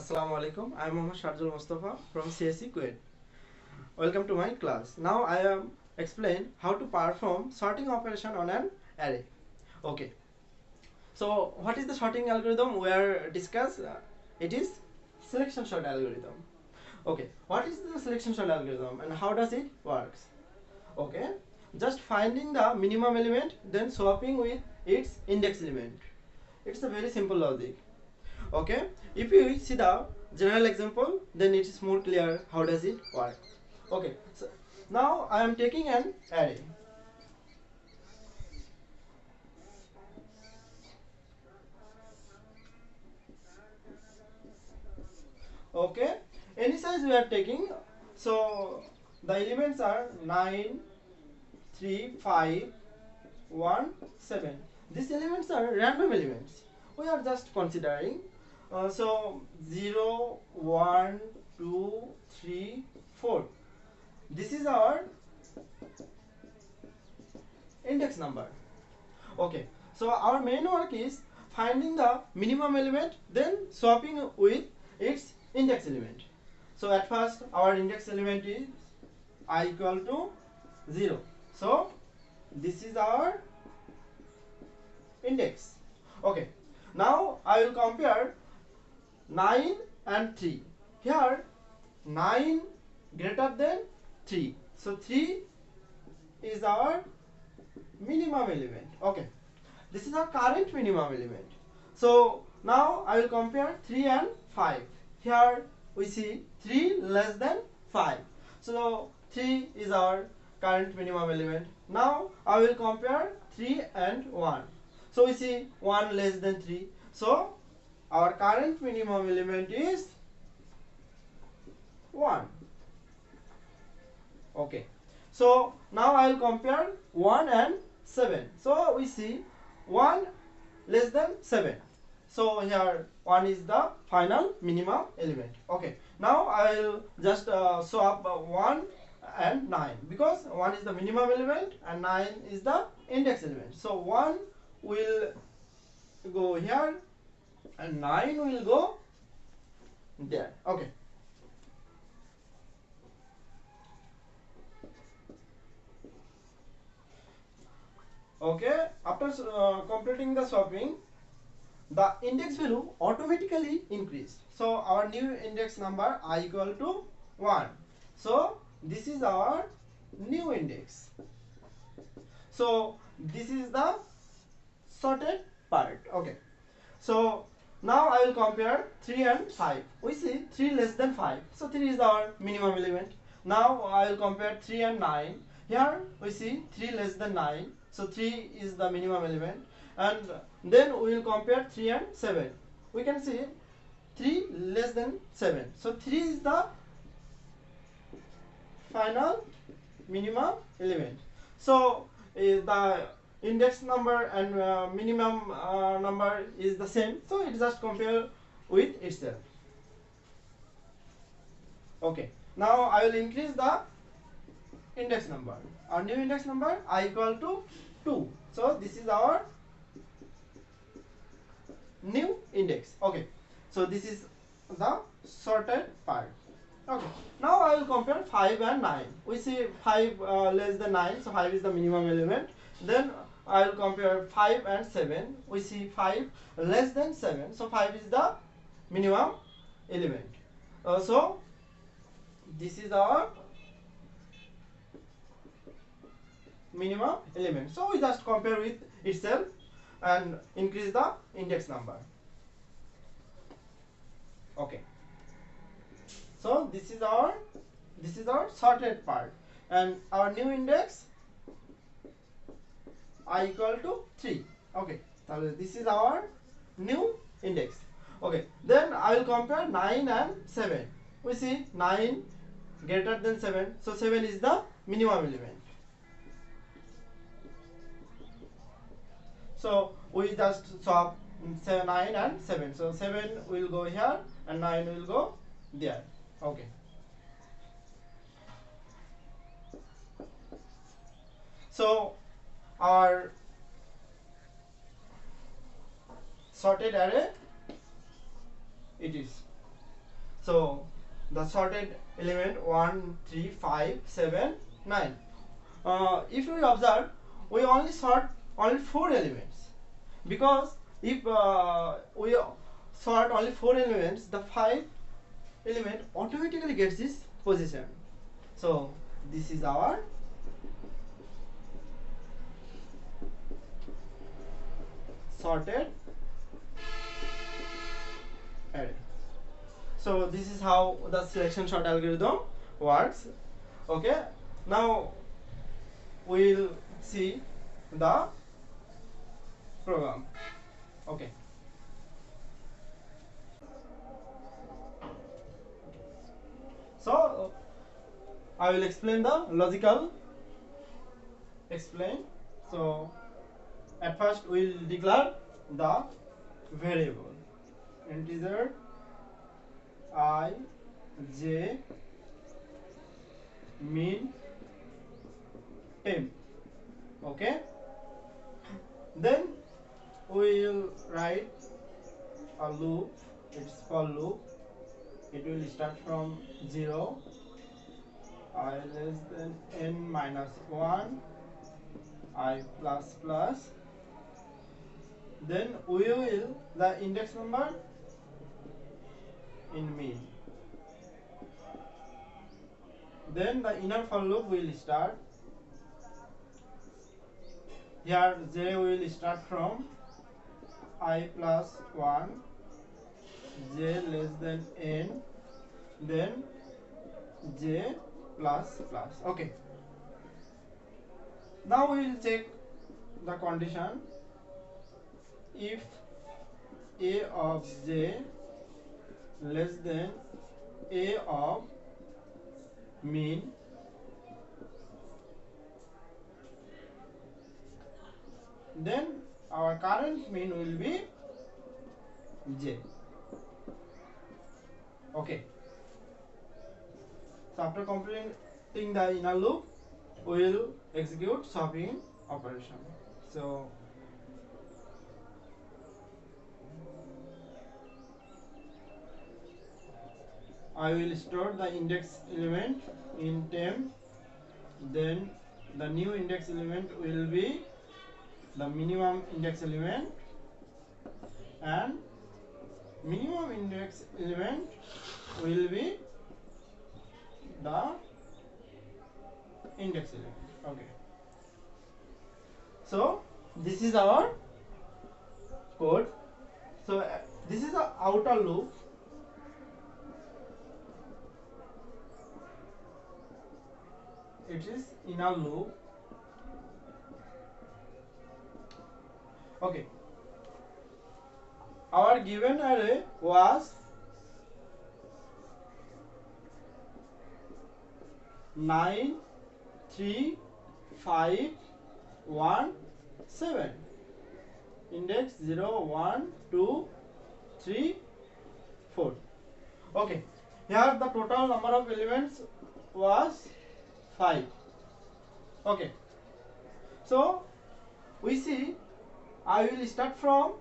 Assalamu alaikum. I am Mohammad Sharjul Mustafa from CSE Kuwait. Welcome to my class. Now I am explain how to perform sorting operation on an array. Okay. So what is the sorting algorithm we are discuss? It is selection sort algorithm. Okay. What is the selection sort algorithm and how does it works? Okay. Just finding the minimum element, then swapping with its index element. It's a very simple logic. Okay, if you see the general example, then it is more clear how does it work. Okay, so now I am taking an array. Okay, any size we are taking. So the elements are 9, 3, 5, 1, 7. These elements are random elements. We are just considering. So 0, 1, 2, 3, 4. This is our index number. Okay, so our main work is finding the minimum element, then swapping with its index element. So at first our index element is I equal to 0. So this is our index. Okay, now I will compare 9 and 3. Here 9 greater than 3. So 3 is our minimum element. Okay, this is our current minimum element. So now I will compare 3 and 5. Here we see 3 less than 5. So 3 is our current minimum element. Now I will compare 3 and 1. So we see 1 less than 3. So our current minimum element is 1. Okay. So now I will compare 1 and 7. So we see 1 less than 7. So here 1 is the final minimum element. Okay. Now I will just swap 1 and 9 because 1 is the minimum element and 9 is the index element. So 1 will go here and 9 will go there. Okay. Okay. After completing the swapping, the index value automatically increase. So our new index number I equal to 1. So this is our new index. So this is the sorted part. Okay. So now I will compare 3 and 5. We see 3 less than 5. So 3 is our minimum element. Now I will compare 3 and 9. Here we see 3 less than 9. So 3 is the minimum element. And then we will compare 3 and 7. We can see 3 less than 7. So 3 is the final minimum element. So the index number and minimum number is the same, so it just compare with itself. Okay, now I will increase the index number. Our new index number I equal to 2. So this is our new index. Okay, so this is the sorted part. Okay, now I will compare 5 and 9. We see 5 less than 9, so 5 is the minimum element. Then I will compare 5 and 7. We see 5 less than 7, so 5 is the minimum element. So this is our minimum element. So we just compare with itself and increase the index number. Okay. So this is our sorted part, and our new index I equal to 3. Okay, so this is our new index. Okay, then I will compare 9 and 7. We see 9 greater than 7, so 7 is the minimum element. So we just swap 9 and 7. So 7 will go here and 9 will go there. Okay. So our sorted array it is. So the sorted element 1, 3, 5, 7, 9. If we observe, we only sort only 4 elements, because if we sort only 4 elements, the 5 element automatically gets this position. So this is our sorted array. So this is how the selection sort algorithm works. Okay, now we'll see the program. Okay, so I will explain the logical explain. So at first we'll declare the variable integer I, j, min, temp. Okay, then we will write a loop. It's for loop. It will start from 0, I less than n minus 1, I plus plus. Then we will the index number in min. Then the inner for loop will start. Here j will start from I plus 1, j less than n, then j plus plus. Okay. Now we will check the condition. If a of j less than a of min, then our current min will be j. Okay. So after completing the inner loop, we will execute swapping operation. So I will store the index element in temp, then the new index element will be the minimum index element, and minimum index element will be the index element. Okay, so this is our code. So this is the outer loop. It is inner loop. Okay, our given array was 9, 3, 5, 1, 7. Index 0, 1, 2, 3, 4. Okay, here the total number of elements was 5. Okay, so we see I will start from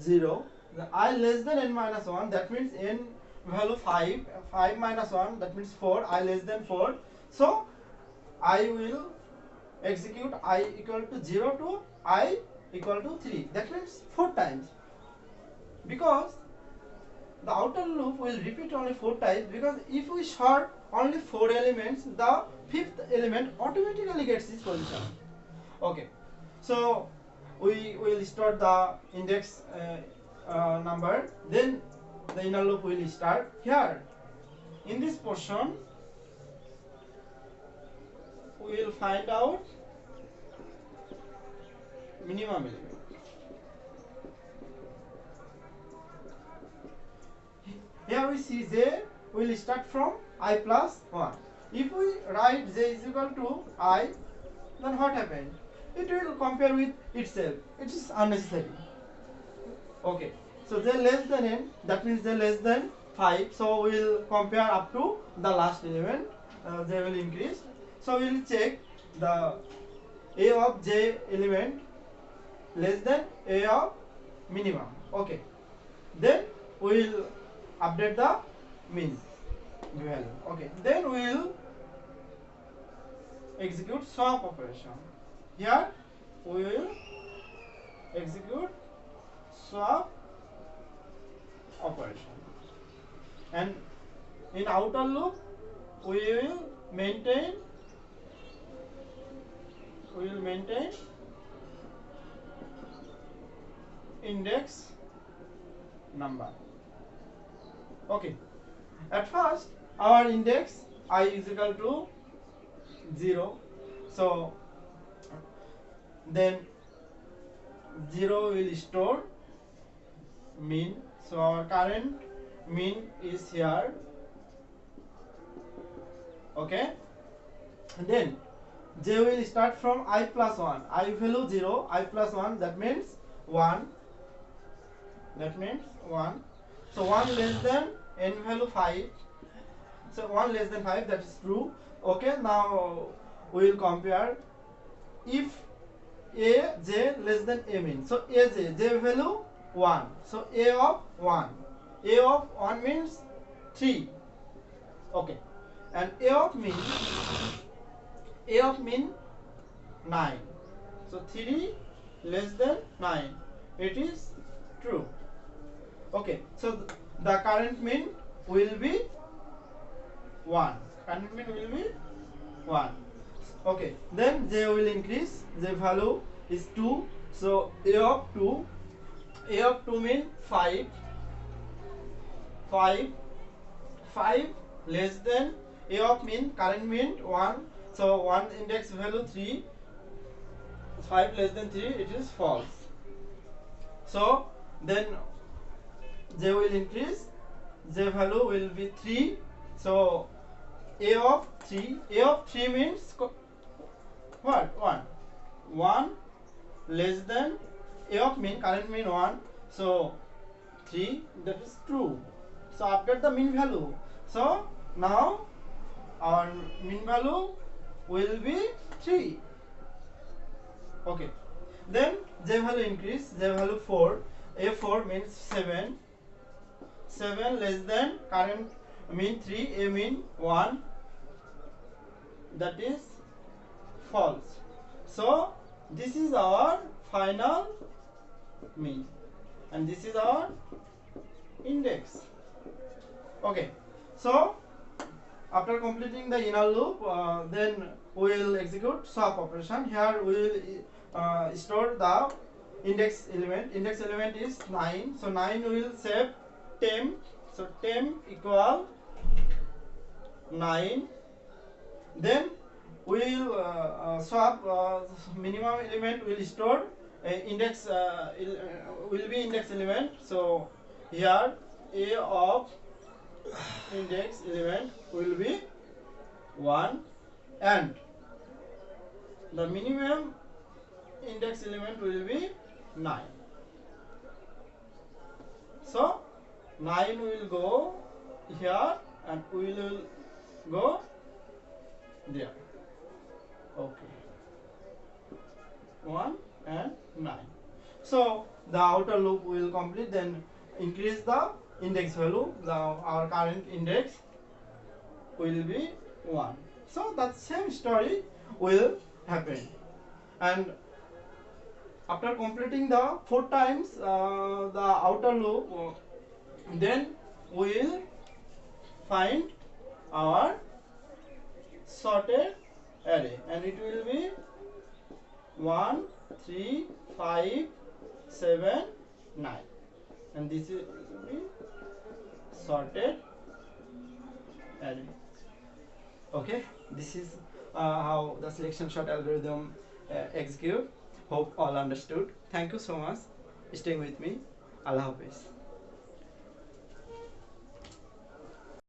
0, the I less than n minus 1, that means n value 5, 5 minus 1, that means 4, I less than 4. So I will execute I equal to 0 to I equal to 3, that means 4 times, because the outer loop will repeat only 4 times, because if we sort only 4 elements, the 5th element automatically gets this position. Okay, so we will start the index number, then the inner loop will start. Here in this portion we will find out minimum element. Here we see j will start from I plus 1. If we write j is equal to I, then what happened? It will compare with itself. It is unnecessary. Okay, so j less than n, that means j less than 5. So we will compare up to the last element. J will increase. So we will check the a of j element less than a of minimum. Okay, then we will update the min. value. Okay, then we will execute swap operation. Here we will execute swap operation, and in outer loop we will maintain index number. Okay, at first our index I is equal to 0, so then 0 will store min, so our current min is here. Okay, and then j will start from I plus 1, I value 0, I plus 1, that means 1, so 1 less than n value 5, so 1 less than 5, that is true. Okay, now we will compare if a j less than a min, so a j value 1, so a of 1 means 3. Okay, and a of min 9, so 3 less than 9, it is true. Okay, so the current min will be 1. Okay, then j will increase, j value is 2, so a of 2 means 5 less than a of min, current min 1, so 1 index value 3, 5 less than 3, it is false. So then j will increase, j value will be 3, so a of 3 means what? 1 less than a of min, current min 1, so 3, that is true. So update the min value, so now our min value will be 3. Okay, then j value increase, j value 4, a4 means 7 less than current min 3, a min 1, that is false. So this is our final min and this is our index. Okay, so after completing the inner loop, then we will execute swap operation. Here we will store the index element. Index element is 9, so 9 will save temp, so temp equal 9. Then we will swap minimum element will store index will be index element, so here a of index element will be 1 and the minimum index element will be 9, so 9 will go here and we will go there. Okay, 1 and 9, so the outer loop will complete, then increase the index value, our current index will be 1, so that same story will happen. And after completing the 4 times the outer loop, then we will find our sorted array and it will be 1 3 5 7 9 and this will be sorted array. Okay, this is how the selection sort algorithm execute. Hope all understood. Thank you so much staying with me. Allah Hafiz.